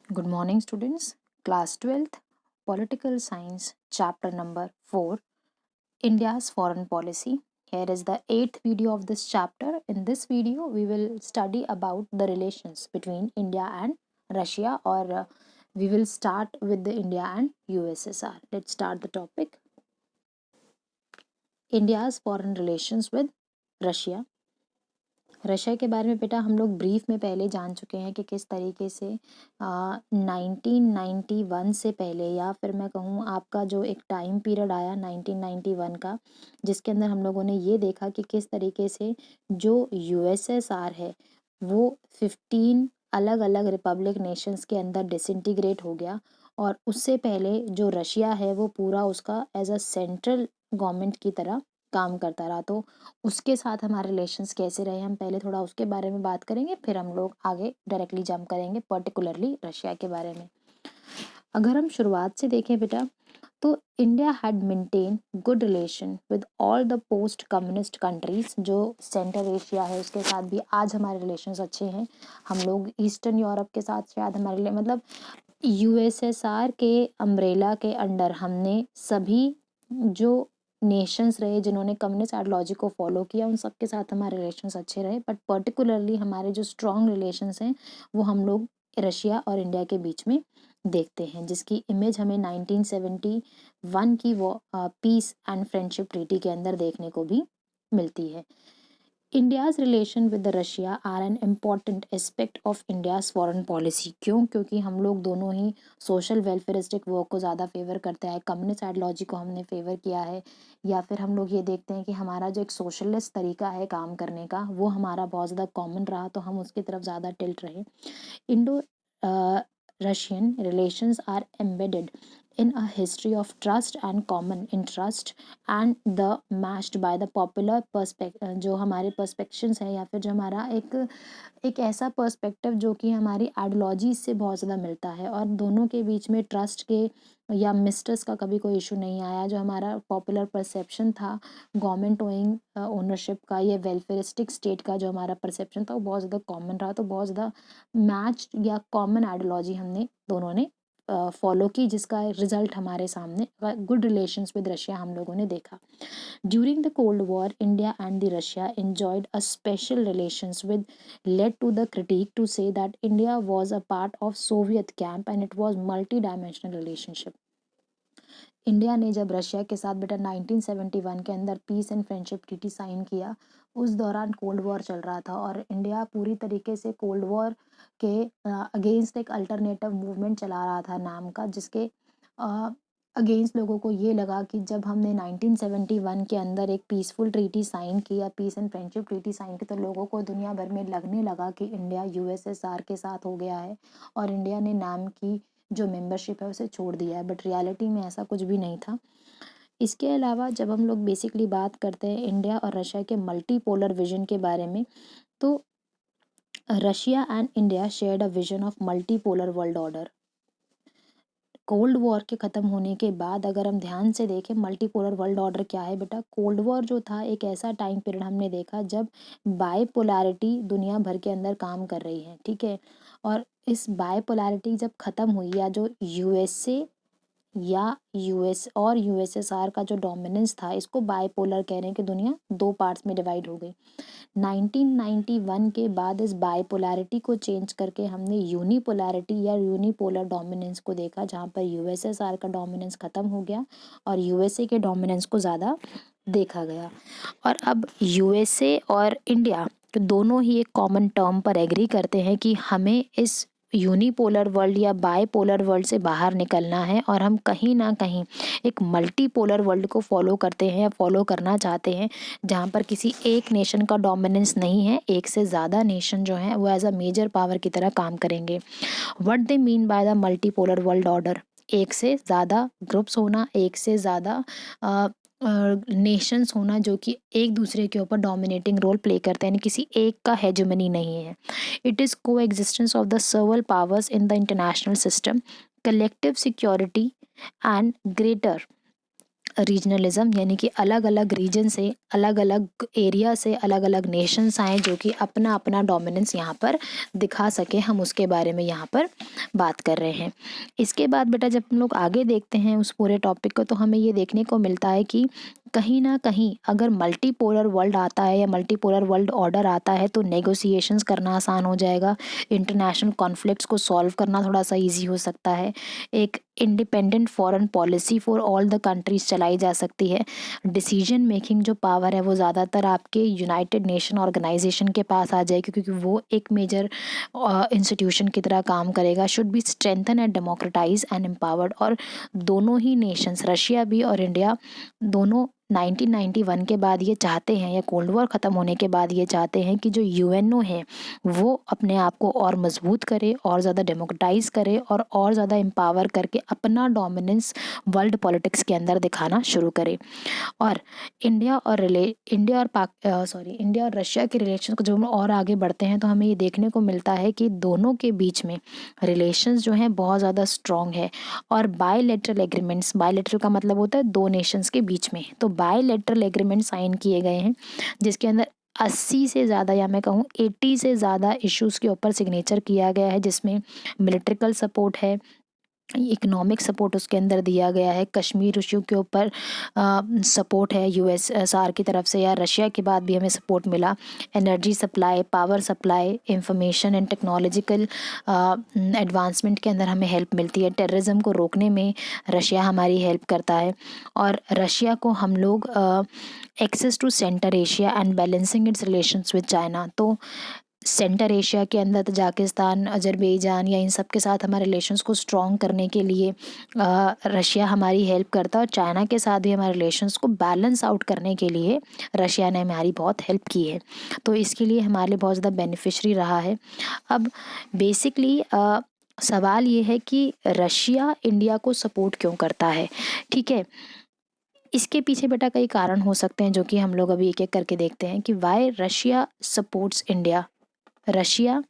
Good morning, students. Class 12th, Political Science, chapter number 4, India's Foreign Policy. Here is the 8th video of this chapter. In this video, we will study about the relations between India and Russia, or we will start with the India and USSR. Let's start the topic. India's foreign relations with Russia. Russia के बारे में बेटा हम लोग brief में पहले जान चुके हैं कि किस तरीके से 1991 से पहले, या फिर मैं कहूँ आपका जो एक टाइम पीरियड आया 1991 का, जिसके अंदर हम लोगों ने ये देखा कि किस तरीके से जो यूएसएसआर है वो 15 अलग अलग रिपब्लिक नेशंस के अंदर डिसइंटीग्रेट हो गया, और उससे पहले जो रशिया है वो पूरा उसका एज अ सेंट्रल गवर्नमेंट की तरह काम करता रहा। तो उसके साथ हमारे रिलेशंस कैसे रहे, हम पहले थोड़ा उसके बारे में बात करेंगे, फिर हम लोग आगे डायरेक्टली जंप करेंगे पर्टिकुलरली रशिया के बारे में। अगर हम शुरुआत से देखें बेटा, तो India had maintain good relation with all the post communist countries. जो सेंट्रल एशिया है उसके साथ भी आज हमारे रिलेशंस अच्छे हैं। हम लोग ईस्टर्न यूरोप के साथ शायद हमारे मतलब यूएसएसआर के अम्ब्रेला के अंडर हमने सभी जो नेशंस रहे जिन्होंने कम्युनिस्ट आइडियोलॉजी को फॉलो किया, उन सब के साथ हमारे रिलेशंस अच्छे रहे। बट पर्टिकुलरली हमारे जो स्ट्रॉन्ग रिलेशंस हैं वो हम लोग रशिया और इंडिया के बीच में देखते हैं, जिसकी इमेज हमें 1971 की वो पीस एंड फ्रेंडशिप ट्रीटी के अंदर देखने को भी मिलती है। India's relation with Russia are an important aspect of India's foreign policy. क्यों? क्योंकि हम लोग दोनों ही सोशल वेलफेयरिस्टिक वर्क को ज़्यादा फेवर करते हैं, कम्युनिस्ट आइडियोलॉजी को हमने फेवर किया है, या फिर हम लोग ये देखते हैं कि हमारा जो एक सोशलिस्ट तरीका है काम करने का वो हमारा बहुत ज़्यादा कॉमन रहा, तो हम उसकी तरफ ज़्यादा टिल्ट रहे। Indo Russian relations are embedded in a history of trust and common interest and the matched by the popular perspective, जो हमारे perspectives हैं या फिर जो हमारा एक ऐसा पर्सपेक्टिव जो कि हमारी आइडियोलॉजी से बहुत ज़्यादा मिलता है, और दोनों के बीच में ट्रस्ट के या मिसट्रस्ट का कभी कोई इशू नहीं आया। जो हमारा पॉपुलर परसेप्शन था गवर्नमेंट ओइंग ओनरशिप का या वेलफेयरिस्टिक स्टेट का, जो हमारा परसेप्शन था वो बहुत ज़्यादा कॉमन रहा। तो बहुत ज़्यादा मैच या कॉमन आइडियोलॉजी हमने दोनों ने फॉलो की, जिसका रिजल्ट हमारे सामने गुड रिलेशंस विद रशिया हम लोगों ने देखा। During the Cold War, India and the Russia enjoyed a special relations with led to the critique to say that India was a part of Soviet camp and it was multi-dimensional relationship. India ने जब Russia के साथ बेटा 1971 के अंदर peace and friendship treaty sign किया, उस दौरान कोल्ड वॉर चल रहा था और इंडिया पूरी तरीके से कोल्ड वॉर के अगेंस्ट एक अल्टरनेटिव मूवमेंट चला रहा था नाम का, जिसके अगेंस्ट लोगों को ये लगा कि जब हमने 1971 के अंदर एक पीसफुल ट्रीटी साइन किया, peace and friendship treaty sign की, तो लोगों को दुनिया भर में लगने लगा कि इंडिया यूएसएसआर के साथ हो गया है और इंडिया ने नाम की जो मेंबरशिप है उसे छोड़ दिया है। बट रियलिटी में ऐसा कुछ भी नहीं था। इसके अलावा जब हम लोग बेसिकली बात करते हैं इंडिया और रशिया के मल्टीपोलर विजन के बारे में, तो Russia and India shared a vision of multipolar world order. Cold war के ख़त्म होने के बाद अगर हम ध्यान से देखें मल्टीपोलर वर्ल्ड ऑर्डर क्या है बेटा, कोल्ड वॉर जो था एक ऐसा टाइम पीरियड हमने देखा जब बायपोलैरिटी दुनिया भर के अंदर काम कर रही है, ठीक है। और इस बायपोलैरिटी जब ख़त्म हुई, या जो यूएसए या यूएस और यूएसएसआर का जो डोमिनेंस था, इसको बायपोलर कह रहे हैं कि दुनिया दो पार्ट्स में डिवाइड हो गई। 1991 के बाद इस बायपोलैरिटी को चेंज करके हमने यूनिपोलैरिटी या यूनिपोलर डोमिनेंस को देखा, जहाँ पर यूएसएसआर का डोमिनेंस ख़त्म हो गया और यूएसए के डोमिनेंस को ज़्यादा देखा गया। और अब यूएसए और इंडिया दोनों ही एक कॉमन टर्म पर एग्री करते हैं कि हमें इस यूनिपोलर वर्ल्ड या बायपोलर वर्ल्ड से बाहर निकलना है और हम कहीं ना कहीं एक मल्टीपोलर वर्ल्ड को फॉलो करते हैं या फॉलो करना चाहते हैं, जहाँ पर किसी एक नेशन का डोमिनेंस नहीं है, एक से ज़्यादा नेशन जो हैं वो एज अ मेजर पावर की तरह काम करेंगे। What they mean by the multipolar world order, एक से ज़्यादा ग्रुप्स होना, एक से ज़्यादा नेशंस होना जो कि एक दूसरे के ऊपर डोमिनेटिंग रोल प्ले करते हैं, किसी एक का हेजेमनी नहीं है। इट इज़ को existence of the सर्वल powers in the international system, collective security and greater regionalism, यानी कि अलग अलग रीजन से, अलग अलग एरिया से अलग अलग नेशंस आए जो कि अपना अपना डोमिनेंस यहाँ पर दिखा सके, हम उसके बारे में यहाँ पर बात कर रहे हैं। इसके बाद बेटा जब हम लोग आगे देखते हैं उस पूरे टॉपिक को, तो हमें ये देखने को मिलता है कि कहीं ना कहीं अगर मल्टीपोलर वर्ल्ड आता है या मल्टीपोलर वर्ल्ड ऑर्डर आता है तो नेगोशिएशंस करना आसान हो जाएगा, इंटरनेशनल कॉन्फ्लिक्ट्स को सॉल्व करना थोड़ा सा इजी हो सकता है, एक independent foreign policy for all the countries चलाई जा सकती है, डिसीजन मेकिंग जो पावर है वो ज़्यादातर आपके यूनाइटेड नेशन ऑर्गेनाइजेशन के पास आ जाएगी, क्योंकि वो एक मेजर इंस्टीट्यूशन की तरह काम करेगा, should be strengthen and democratise and empowered. और दोनों ही नेशंस, रशिया भी और इंडिया, दोनों 1991 के बाद ये चाहते हैं, या कोल्ड वॉर ख़त्म होने के बाद ये चाहते हैं कि जो यूएनओ है वो अपने आप को और मजबूत करे, और ज़्यादा डेमोक्रेटाइज करे, और ज़्यादा एम्पावर करके अपना डोमिनेंस वर्ल्ड पॉलिटिक्स के अंदर दिखाना शुरू करे। और इंडिया और रशिया के रिलेशन को जब हम और आगे बढ़ते हैं तो हमें ये देखने को मिलता है कि दोनों के बीच में रिलेशंस जो हैं बहुत ज़्यादा स्ट्रॉन्ग है। और बायलैटरल एग्रीमेंट्स, बायलैटरल का मतलब होता है दो नेशंस के बीच में, तो बायलैटरल एग्रीमेंट साइन किए गए हैं जिसके अंदर 80 से ज़्यादा, या मैं कहूँ 80 से ज़्यादा इश्यूज़ के ऊपर सिग्नेचर किया गया है, जिसमें मिलिट्रिकल सपोर्ट है, इकोनॉमिक सपोर्ट उसके अंदर दिया गया है, कश्मीर इशू के ऊपर सपोर्ट है यूएसएसआर की तरफ से, या रशिया के बाद भी हमें सपोर्ट मिला, energy supply, power supply, information and technological advancement के अंदर हमें हेल्प मिलती है, टेररिज्म को रोकने में रशिया हमारी हेल्प करता है, और रशिया को हम लोग access to centre Asia and balancing its relations with China, तो सेंटर एशिया के अंदर तजाकिस्तान, अजरबैजान या इन सब के साथ हमारे रिलेशंस को स्ट्रॉन्ग करने के लिए रशिया हमारी हेल्प करता है, और चाइना के साथ भी हमारे रिलेशंस को बैलेंस आउट करने के लिए रशिया ने हमारी बहुत हेल्प की है, तो इसके लिए हमारे लिए बहुत ज़्यादा बेनिफिशरी रहा है। अब बेसिकली सवाल ये है कि रशिया इंडिया को सपोर्ट क्यों करता है, ठीक है। इसके पीछे बेटा कई कारण हो सकते हैं जो कि हम लोग अभी एक एक करके देखते हैं कि Y Russia supports India. Russia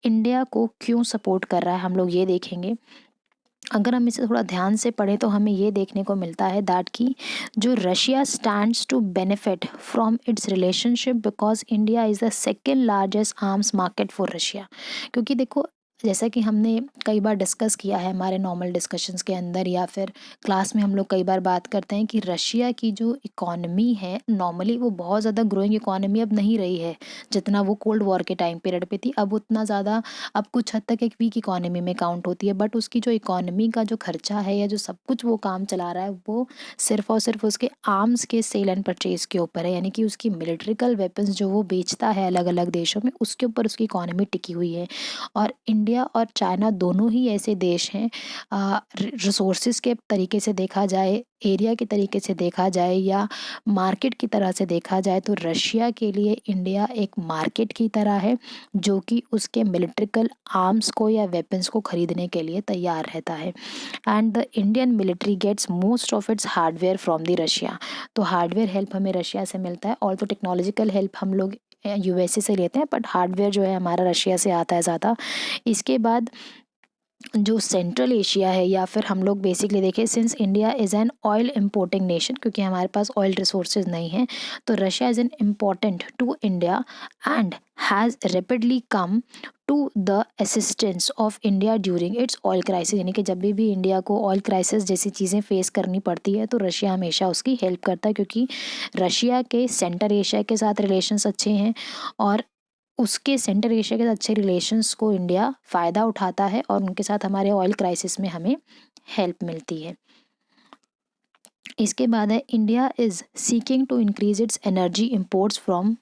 India को क्यों सपोर्ट कर रहा है, हम लोग ये देखेंगे। अगर हम इसे थोड़ा ध्यान से पढ़ें तो हमें ये देखने को मिलता है दैट कि जो Russia stands to benefit from its relationship because India is the second largest arms market for Russia. क्योंकि देखो, जैसा कि हमने कई बार डिस्कस किया है हमारे नॉर्मल डिस्कशंस के अंदर, या फिर क्लास में हम लोग कई बार बात करते हैं कि रशिया की जो इकॉनमी है नॉर्मली वो बहुत ज़्यादा ग्रोइंग इकॉनमी अब नहीं रही है, जितना वो कोल्ड वॉर के टाइम पीरियड पे थी। अब उतना ज़्यादा, अब कुछ हद तक एक वीक इकॉनमी में काउंट होती है, बट उसकी जो इकॉनमी का जो खर्चा है या जो सब कुछ वो काम चला रहा है वो सिर्फ और सिर्फ उसके आर्म्स के सेल एंड परचेज के ऊपर है, यानी कि उसकी मिलिट्रिकल वेपन्स जो वो बेचता है अलग अलग देशों में, उसके ऊपर उसकी इकॉनमी टिकी हुई है। और इंडिया और चाइना दोनों ही ऐसे देश हैं, रिसोर्सेज के तरीके से देखा जाए, एरिया के तरीके से देखा जाए, या मार्केट की तरह से देखा जाए, तो रशिया के लिए इंडिया एक मार्केट की तरह है जो कि उसके मिलिट्रिकल आर्म्स को या वेपन्स को खरीदने के लिए तैयार रहता है। And the Indian military gets most of its hardware from the Russia. तो हार्डवेयर हेल्प हमें रशिया से मिलता है, और तो टेक्नोलॉजिकल हेल्प हम लोग यूएसए से लेते हैं, बट हार्डवेयर जो है हमारा रशिया से आता है ज़्यादा। इसके बाद जो सेंट्रल एशिया है, या फिर हम लोग बेसिकली देखें, since India is an oil importing nation, क्योंकि हमारे पास ऑयल रिसोर्सेज नहीं हैं, तो Russia is an important to India and has rapidly come to the assistance of India during its oil crisis. यानी कि जब भी इंडिया को ऑयल क्राइसिस जैसी चीज़ें फेस करनी पड़ती है तो रशिया हमेशा उसकी हेल्प करता है, क्योंकि रशिया के सेंटर एशिया के साथ रिलेशंस अच्छे हैं, और उसके सेंटर एशिया के अच्छे रिलेशंस को इंडिया फ़ायदा उठाता है, और उनके साथ हमारे ऑयल क्राइसिस में हमें हेल्प मिलती है। इसके बाद है India is seeking to increase its energy imports from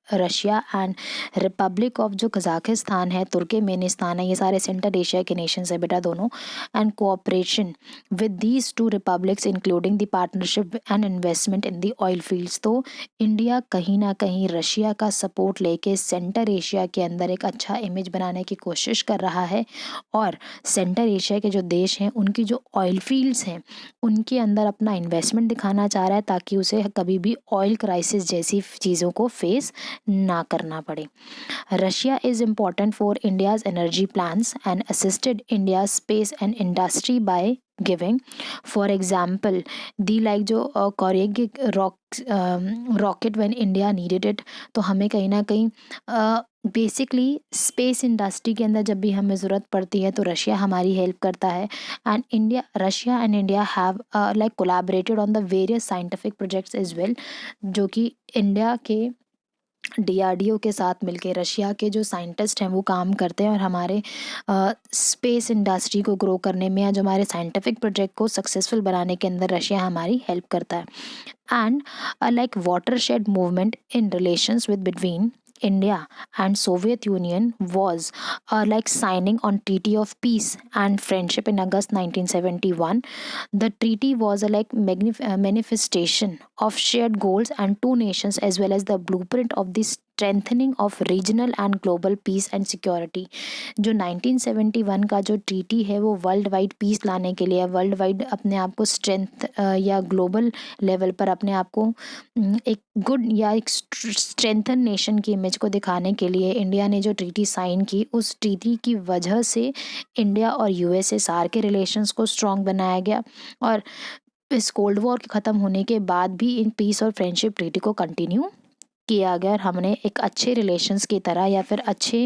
Russia and republic of जो कजाकिस्तान है, तुर्कमेनिस्तान है, ये सारे सेंट्रल एशिया के नेशंस है बेटा दोनों, and cooperation with these two republics including the partnership and investment in the oil fields. तो इंडिया कहीं ना कहीं रशिया का सपोर्ट लेके सेंटर एशिया के अंदर एक अच्छा इमेज बनाने की कोशिश कर रहा है, और सेंटर एशिया के जो देश हैं उनकी जो ऑयल फील्ड्स हैं उनके अंदर अपना इन्वेस्टमेंट दिखाना चाह रहा है, ताकि उसे कभी भी ऑयल क्राइसिस जैसी चीज़ों को फेस ना करना पड़े। Russia is important for India's energy plans and assisted India's space and industry by giving, for example, the like जो कोरिया की rocket when India needed it, तो हमें कहीं ना कहीं बेसिकली स्पेस इंडस्ट्री के अंदर जब भी हमें ज़रूरत पड़ती है तो रशिया हमारी हेल्प करता है। And India, Russia and India have like collaborated on the various scientific projects as well, जो कि इंडिया के डीआरडीओ के साथ मिलके रशिया के जो साइंटिस्ट हैं वो काम करते हैं और हमारे स्पेस इंडस्ट्री को ग्रो करने में या जो हमारे साइंटिफिक प्रोजेक्ट को सक्सेसफुल बनाने के अंदर रशिया हमारी हेल्प करता है। And like watershed movement in relations with between India and Soviet Union was like signing on Treaty of Peace and Friendship in August 1971. The treaty was a like manifestation of shared goals and two nations as well as the blueprint of the strengthening of regional and global peace and security. जो 1971 का जो treaty है वो world wide piece लाने के लिए, world wide अपने आप को स्ट्रेंथ या ग्लोबल लेवल पर अपने आप को एक गुड या एक स्ट्रेंथन नेशन की इमेज को दिखाने के लिए इंडिया ने जो ट्रीटी साइन की, उस ट्रीटी की वजह से इंडिया और यूएसएसआर के रिलेशंस को स्ट्रॉन्ग बनाया गया। और इस कोल्ड वॉर के ख़त्म होने के बाद भी इन पीस और फ्रेंडशिप ट्रीटी को कंटिन्यू किया गया और हमने एक अच्छे रिलेशंस की तरह या फिर अच्छे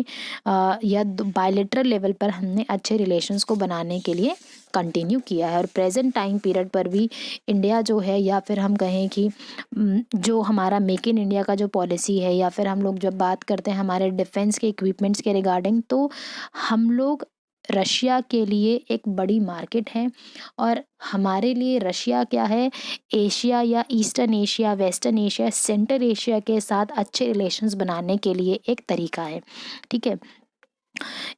या बायलेटरल लेवल पर हमने अच्छे रिलेशंस को बनाने के लिए कंटिन्यू किया है। और प्रेजेंट टाइम पीरियड पर भी इंडिया जो है, या फिर हम कहें कि जो हमारा मेक इन इंडिया का जो पॉलिसी है, या फिर हम लोग जब बात करते हैं हमारे डिफेंस के इक्विपमेंट्स के रिगार्डिंग, तो हम लोग रशिया के लिए एक बड़ी मार्केट है। और हमारे लिए रशिया क्या है, एशिया या eastern Asia, western Asia, central Asia के साथ अच्छे रिलेशंस बनाने के लिए एक तरीका है। ठीक है,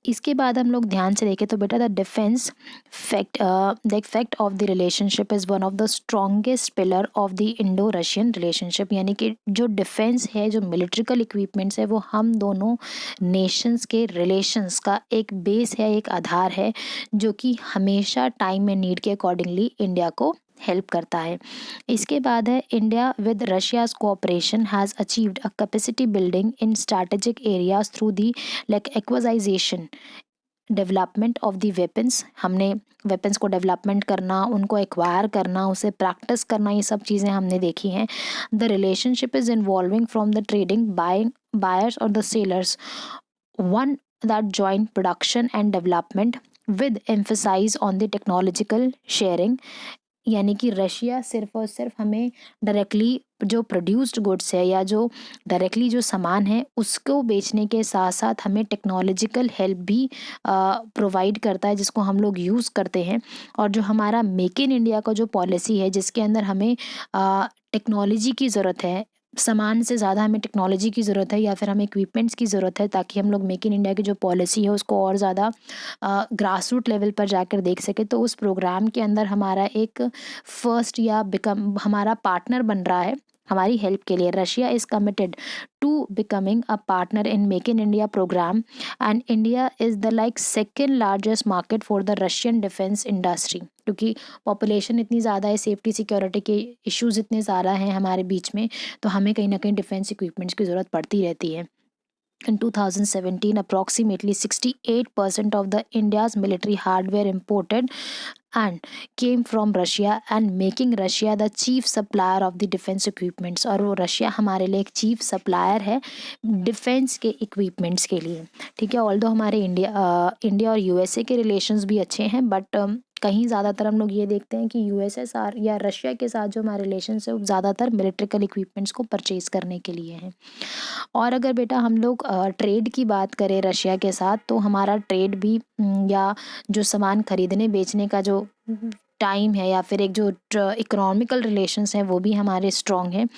इसके बाद हम लोग ध्यान से देखें तो बेटा the defence fact the effect of the relationship is one of the strongest pillar of the Indo Russian relationship. यानी कि जो डिफेंस है, जो मिलिट्रिकल इक्विपमेंट्स है, वो हम दोनों नेशंस के रिलेशंस का एक बेस है, एक आधार है, जो कि हमेशा टाइम एंड नीड के अकॉर्डिंगली इंडिया को हेल्प करता है। इसके बाद है India with Russia's cooperation has achieved a capacity building in strategic areas through the like acquisition, development of the weapons. हमने वेपन्स को डेवलपमेंट करना, उनको एक्वायर करना, उसे प्रैक्टिस करना, ये सब चीज़ें हमने देखी हैं। The relationship is involving from the trading buyers और the sellers, one that joint production and development with emphasis on the technological sharing। यानी कि रशिया सिर्फ और सिर्फ हमें डायरेक्टली जो प्रोड्यूस्ड गुड्स है या जो डायरेक्टली जो सामान है उसको बेचने के साथ साथ हमें टेक्नोलॉजिकल हेल्प भी प्रोवाइड करता है, जिसको हम लोग यूज़ करते हैं। और जो हमारा मेक इन इंडिया का जो पॉलिसी है, जिसके अंदर हमें टेक्नोलॉजी की ज़रूरत है, सामान से ज़्यादा हमें टेक्नोलॉजी की ज़रूरत है या फिर हमें इक्विपमेंट्स की ज़रूरत है, ताकि हम लोग मेक इन इंडिया की जो पॉलिसी है उसको और ज़्यादा ग्रास रूट लेवल पर जाकर देख सके। तो उस प्रोग्राम के अंदर हमारा एक फर्स्ट या बिकम हमारा पार्टनर बन रहा है हमारी हेल्प के लिए। Russia is committed to becoming a partner in make in India programme and India is the like second largest market for the Russian defence industry. क्योंकि पॉपुलेशन इतनी ज़्यादा है, सेफ्टी सिक्योरिटी के इश्यूज़ इतने ज़्यादा हैं हमारे बीच में, तो हमें कहीं ना कहीं डिफेंस इक्विपमेंट्स की ज़रूरत पड़ती रहती है। In 2017, approximately 68% of the India's military hardware imported and came from Russia and making Russia the chief supplier of the defense equipments। और वो रशिया हमारे लिए एक चीफ सप्लायर है डिफेंस के इक्विपमेंट्स के लिए। ठीक है, ऑल्दो हमारे इंडिया और यूएसए के रिलेशंस भी अच्छे हैं, बट कहीं ज़्यादातर हम लोग ये देखते हैं कि यूएसएसआर या रशिया के साथ जो हमारे रिलेशन है वो ज़्यादातर मिलिट्रिकल इक्विपमेंट्स को परचेज़ करने के लिए हैं। और अगर बेटा हम लोग ट्रेड की बात करें रशिया के साथ, तो हमारा ट्रेड भी या जो सामान खरीदने बेचने का जो टाइम है या फिर एक जो इकोनॉमिकल रिलेशंस हैं वो भी हमारे स्ट्रॉन्ग हैं।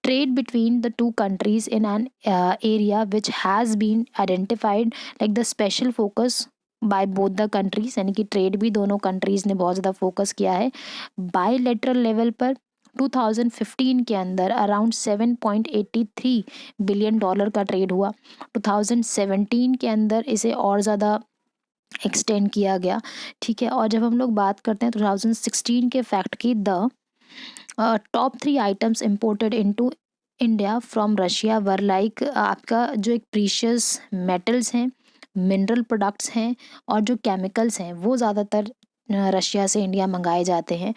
Trade between the two countries in an area which has been identified like the special focus by both the countries. यानी कि ट्रेड भी दोनों कंट्रीज ने बहुत ज़्यादा फोकस किया है। बायलैटरल लेवल पर 2015 के अंदर अराउंड 7.83 बिलियन डॉलर का ट्रेड हुआ। 2017 के अंदर इसे और ज़्यादा एक्सटेंड किया गया। ठीक है, और जब हम लोग बात करते हैं 2016 के फैक्ट की, the top 3 items imported into India from Russia were like आपका जो एक प्रीशियस मेटल्स हैं, मिनरल प्रोडक्ट्स हैं और जो केमिकल्स हैं वो ज़्यादातर रशिया से इंडिया मंगाए जाते हैं।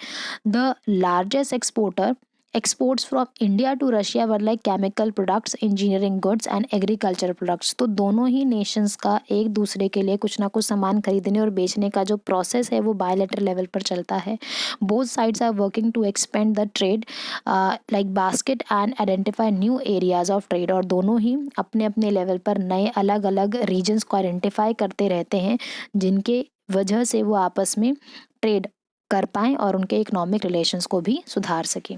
The largest exporter exports from India to Russia were like chemical products, engineering goods and agriculture products. तो दोनों ही नेशंस का एक दूसरे के लिए कुछ ना कुछ सामान खरीदने और बेचने का जो प्रोसेस है वो बायलैटरल लेवल पर चलता है। Both sides are working to expand the trade like basket and identify new areas of trade. और दोनों ही अपने अपने लेवल पर नए अलग अलग रीजन्स को आइडेंटिफाई करते रहते हैं जिनके वजह से वो आपस में ट्रेड कर पाएँ और उनके इकोनॉमिक रिलेशंस को भी सुधार सकें।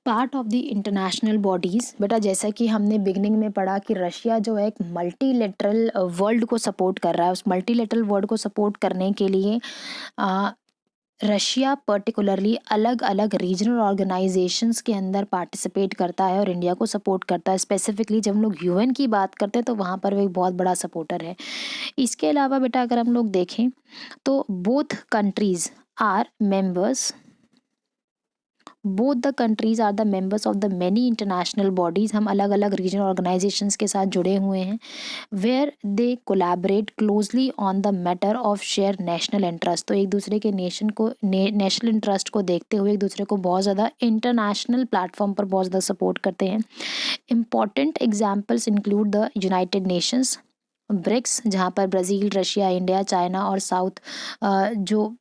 Part of the international bodies, बेटा जैसा कि हमने बिगनिंग में पढ़ा कि रशिया जो है एक मल्टीलेटरल वर्ल्ड को सपोर्ट कर रहा है। उस मल्टीलेटरल वर्ल्ड को सपोर्ट करने के लिए रशिया पर्टिकुलरली अलग अलग रीजनल ऑर्गेनाइजेशंस के अंदर पार्टिसिपेट करता है और इंडिया को सपोर्ट करता है। स्पेसिफिकली जब हम लोग यूएन की बात करते हैं तो वहाँ पर वो एक बहुत बड़ा सपोर्टर है। इसके अलावा बेटा अगर हम लोग देखें तो both countries are members both the countries are the members of the many international bodies. हम अलग अलग रीजनल ऑर्गेनाइजेशंस के साथ जुड़े हुए हैं where they collaborate closely on the matter of share national interest. तो एक दूसरे के नेशनल इंटरेस्ट को देखते हुए एक दूसरे को बहुत ज़्यादा इंटरनेशनल प्लेटफॉर्म पर बहुत ज़्यादा सपोर्ट करते हैं। Important examples include the United Nations, BRICS जहाँ पर ब्राज़ील, रशिया, इंडिया, चाइना और साउथ जो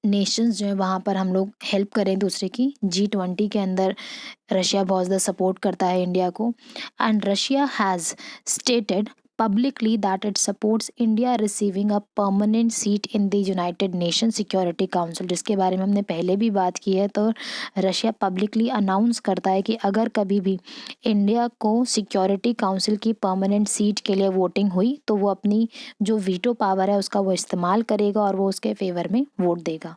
नेशंस जो है वहाँ पर हम लोग हेल्प करें दूसरे की। G20 के अंदर रशिया बहुत ज़्यादा सपोर्ट करता है इंडिया को। And Russia has stated publicly that it supports India receiving a permanent seat in the United Nations Security Council, जिसके बारे में हमने पहले भी बात की है। तो रशिया पब्लिकली अनाउंस करता है कि अगर कभी भी इंडिया को सिक्योरिटी काउंसिल की परमानेंट सीट के लिए वोटिंग हुई तो वो अपनी जो वीटो पावर है उसका वो इस्तेमाल करेगा और वो उसके फेवर में वोट देगा।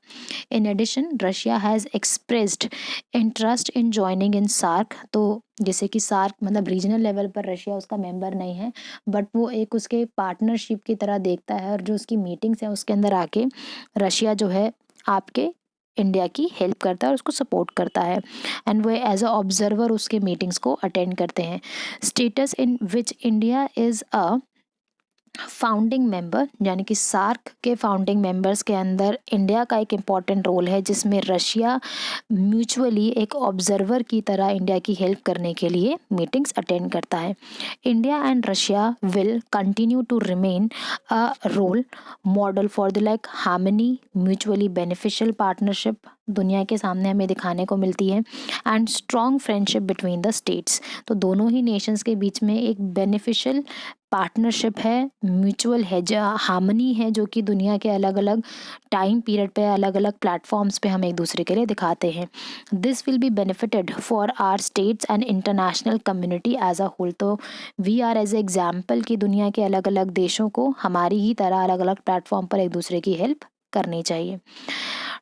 In addition Russia has expressed interest in joining in SAARC. तो जैसे कि सार्क मतलब रीजनल लेवल पर रशिया उसका मेंबर नहीं है बट वो एक उसके पार्टनरशिप की तरह देखता है और जो उसकी मीटिंग्स हैं उसके अंदर आके रशिया जो है आपके इंडिया की हेल्प करता है और उसको सपोर्ट करता है एंड वो एज अ ऑब्जर्वर उसके मीटिंग्स को अटेंड करते हैं। Status in which India is a founding member, यानी कि सार्क के फाउंडिंग मेंबर्स के अंदर इंडिया का एक इम्पॉर्टेंट रोल है जिसमें रशिया म्यूचुअली एक ऑब्जर्वर की तरह इंडिया की हेल्प करने के लिए मीटिंग्स अटेंड करता है। India and Russia will continue to remain a role model for the like harmony, mutually beneficial partnership दुनिया के सामने हमें दिखाने को मिलती है and strong friendship between the states. तो दोनों ही नेशंस के बीच में एक बेनिफिशियल पार्टनरशिप है, म्यूचुअल है, जो हार्मनी है जो कि दुनिया के अलग अलग टाइम पीरियड पे अलग अलग प्लेटफॉर्म्स पे हम एक दूसरे के लिए दिखाते हैं। This will be benefited for our states and international community as a whole. तो वी आर एज एग्जाम्पल कि दुनिया के अलग अलग देशों को हमारी ही तरह अलग अलग प्लेटफॉर्म पर एक दूसरे की हेल्प करनी चाहिए।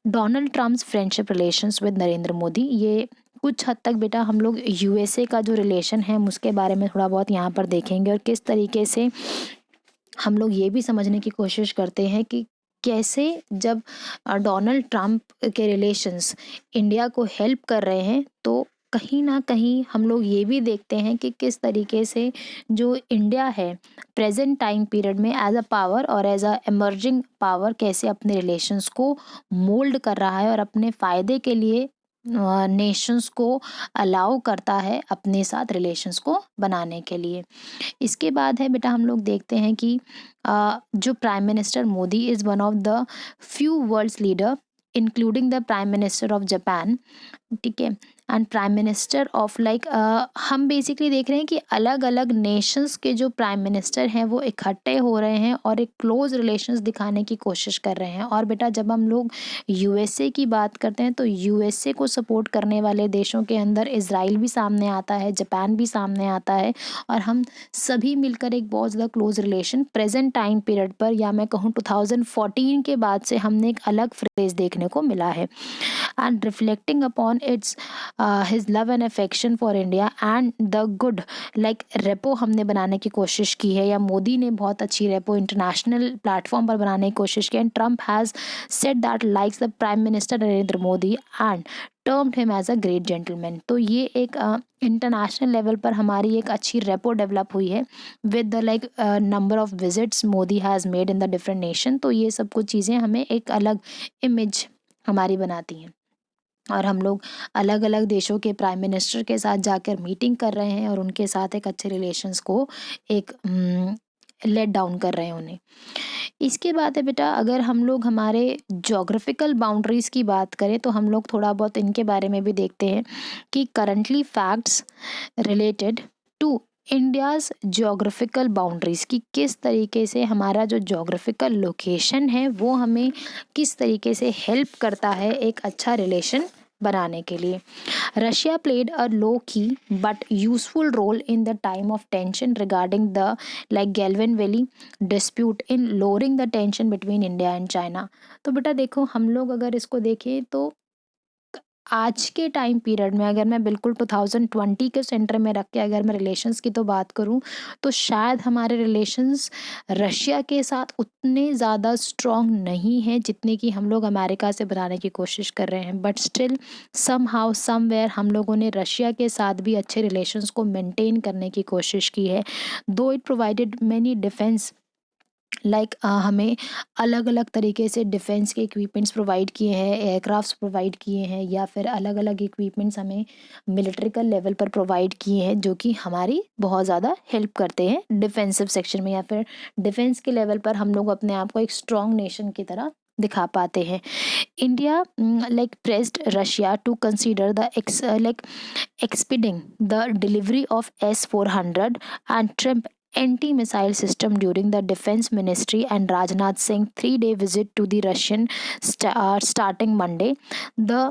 Donald Trump's friendship relations with Narendra Modi, ये कुछ हद तक बेटा हम लोग यूएसए का जो रिलेशन है उसके बारे में थोड़ा बहुत यहाँ पर देखेंगे और किस तरीके से हम लोग ये भी समझने की कोशिश करते हैं कि कैसे जब डोनाल्ड ट्रम्प के रिलेशंस इंडिया को हेल्प कर रहे हैं तो कहीं ना कहीं हम लोग ये भी देखते हैं कि किस तरीके से जो इंडिया है प्रेजेंट टाइम पीरियड में एज अ पावर और एज अ एमर्जिंग पावर कैसे अपने रिलेशंस को मोल्ड कर रहा है और अपने फ़ायदे के लिए नेशंस को अलाउ करता है अपने साथ रिलेशंस को बनाने के लिए। इसके बाद है बेटा हम लोग देखते हैं कि जो prime minister Modi is one of the few world's leader including the prime minister of Japan, ठीक है, and prime minister of like हम बेसिकली देख रहे हैं कि अलग अलग नेशंस के जो प्राइम मिनिस्टर हैं वो इकट्ठे हो रहे हैं और एक क्लोज रिलेशंस दिखाने की कोशिश कर रहे हैं। और बेटा जब हम लोग यूएसए की बात करते हैं तो यूएसए को सपोर्ट करने वाले देशों के अंदर इज़राइल भी सामने आता है, जापान भी सामने आता है और हम सभी मिलकर एक बहुत ज़्यादा close relation present time period पर या मैं कहूँ 2014 के बाद से हमने एक अलग फ्रेज देखने को मिला है। And reflecting upon its his love and affection for India and the good like repo हमने बनाने की कोशिश की है या मोदी ने बहुत अच्छी रेपो इंटरनेशनल प्लेटफॉर्म पर बनाने की कोशिश की। And Trump has said that likes the prime minister Narendra Modi and termed him as a great gentleman. तो ये एक इंटरनेशनल लेवल पर हमारी एक अच्छी रेपो डेवलप हुई है with the like number of visits Modi has made in the different nation. तो ये सब कुछ चीज़ें हमें एक अलग इमेज हमारी बनाती हैं, और हम लोग अलग अलग देशों के प्राइम मिनिस्टर के साथ जाकर मीटिंग कर रहे हैं और उनके साथ एक अच्छे रिलेशंस को एक लेट डाउन कर रहे हैं उन्हें। इसके बाद है बेटा, अगर हम लोग हमारे जोग्राफिकल बाउंड्रीज़ की बात करें तो हम लोग थोड़ा बहुत इनके बारे में भी देखते हैं कि currently facts related to India's geographical boundaries, की किस तरीके से हमारा जो जोग्राफिकल लोकेशन है वो हमें किस तरीके से हेल्प करता है एक अच्छा रिलेशन बनाने के लिए। Russia played a low-key but useful role in the time of tension regarding the like Galvan Valley dispute in lowering the tension between India and China। तो बेटा देखो, हम लोग अगर इसको देखें तो आज के टाइम पीरियड में अगर मैं बिल्कुल 2020 के सेंटर में रख के अगर मैं रिलेशंस की तो बात करूं, तो शायद हमारे रिलेशंस रशिया के साथ उतने ज़्यादा स्ट्रॉन्ग नहीं हैं जितने कि हम लोग अमेरिका से बनाने की कोशिश कर रहे हैं। But still somehow somewhere हम लोगों ने रशिया के साथ भी अच्छे रिलेशंस को मेंटेन करने की कोशिश की है। दो it provided many defence like हमें अलग अलग तरीके से डिफेंस के इक्विपमेंट्स प्रोवाइड किए हैं, एयरक्राफ्ट्स प्रोवाइड किए हैं, या फिर अलग अलग इक्विपमेंट्स हमें मिलिट्रिकल लेवल पर प्रोवाइड किए हैं जो कि हमारी बहुत ज़्यादा हेल्प करते हैं डिफेंसिव सेक्शन में, या फिर डिफेंस के लेवल पर हम लोग अपने आप को एक स्ट्रॉन्ग नेशन की तरह दिखा पाते हैं। India like pressed Russia to consider the expeding the delivery of S-400 and Trimp anti-missile system during the defense ministry and Rajnath Singh 3-day visit to the Russian starting Monday। the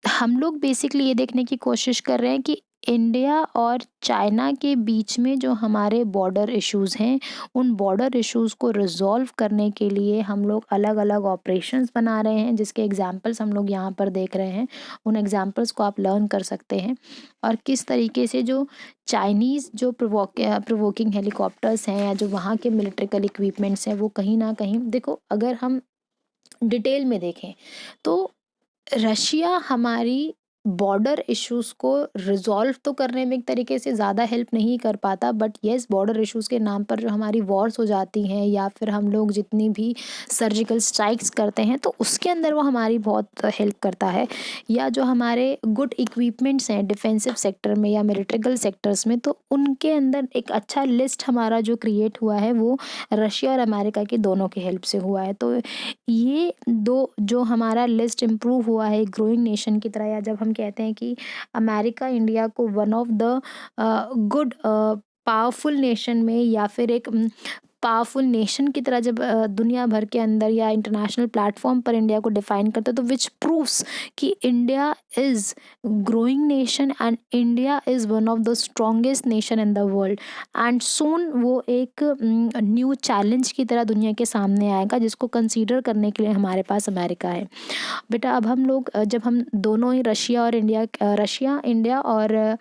हम लोग basically ये देखने की कोशिश कर रहे हैं कि इंडिया और चाइना के बीच में जो हमारे बॉर्डर इश्यूज़ हैं, उन बॉर्डर इश्यूज़ को रिजॉल्व करने के लिए हम लोग अलग अलग ऑपरेशंस बना रहे हैं, जिसके एग्जांपल्स हम लोग यहाँ पर देख रहे हैं। उन एग्जांपल्स को आप लर्न कर सकते हैं, और किस तरीके से जो चाइनीज़ जो प्रोवोकिंग हेलीकॉप्टर्स हैं या जो वहाँ के मिलिट्रिकल इक्विपमेंट्स हैं, वो कहीं ना कहीं देखो, अगर हम डिटेल में देखें तो रशिया हमारी बॉर्डर इश्यूज़ को रिजॉल्व तो करने में एक तरीके से ज़्यादा हेल्प नहीं कर पाता, बट येस बॉर्डर इश्यूज़ के नाम पर जो हमारी वॉर्स हो जाती हैं या फिर हम लोग जितनी भी सर्जिकल स्ट्राइक्स करते हैं तो उसके अंदर वो हमारी बहुत हेल्प करता है। या जो हमारे गुड इक्विपमेंट्स हैं डिफेंसिव सेक्टर में या मिलिट्रिकल सेक्टर्स में, तो उनके अंदर एक अच्छा लिस्ट हमारा जो क्रिएट हुआ है वो रशिया और अमेरिका की दोनों की हेल्प से हुआ है। तो ये दो जो हमारा लिस्ट इम्प्रूव हुआ है ग्रोइंग नेशन की तरह, या जब हम कहते हैं कि अमेरिका इंडिया को one of the good powerful nation में या फिर एक पावरफुल नेशन की तरह जब दुनिया भर के अंदर या इंटरनेशनल प्लेटफॉर्म पर इंडिया को डिफाइन करते तो विच प्रूव्स कि India is growing nation and India is one of the strongest nation in the world. And soon वो एक न्यू चैलेंज की तरह दुनिया के सामने आएगा जिसको कंसीडर करने के लिए हमारे पास अमेरिका है। बेटा अब हम लोग जब हम दोनों ही रशिया इंडिया और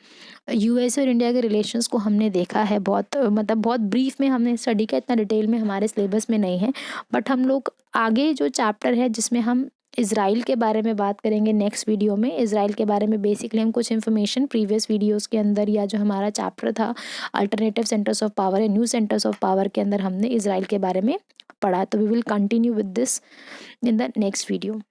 यूएस और इंडिया के रिलेशंस को हमने देखा है, बहुत मतलब बहुत ब्रीफ में हमने स्टडी किया, इतना डिटेल में हमारे सिलेबस में नहीं है। बट हम लोग आगे जो चैप्टर है जिसमें हम इसराइल के बारे में बात करेंगे नेक्स्ट वीडियो में। इसराइल के बारे में बेसिकली हम कुछ इन्फॉर्मेशन प्रीवियस वीडियोस के अंदर या जो हमारा चैप्टर था अल्टरनेटिव सेंटर्स ऑफ पावर या न्यू सेंटर्स ऑफ पावर के अंदर हमने इसराइल के बारे में पढ़ा। तो we will continue with this in the next video.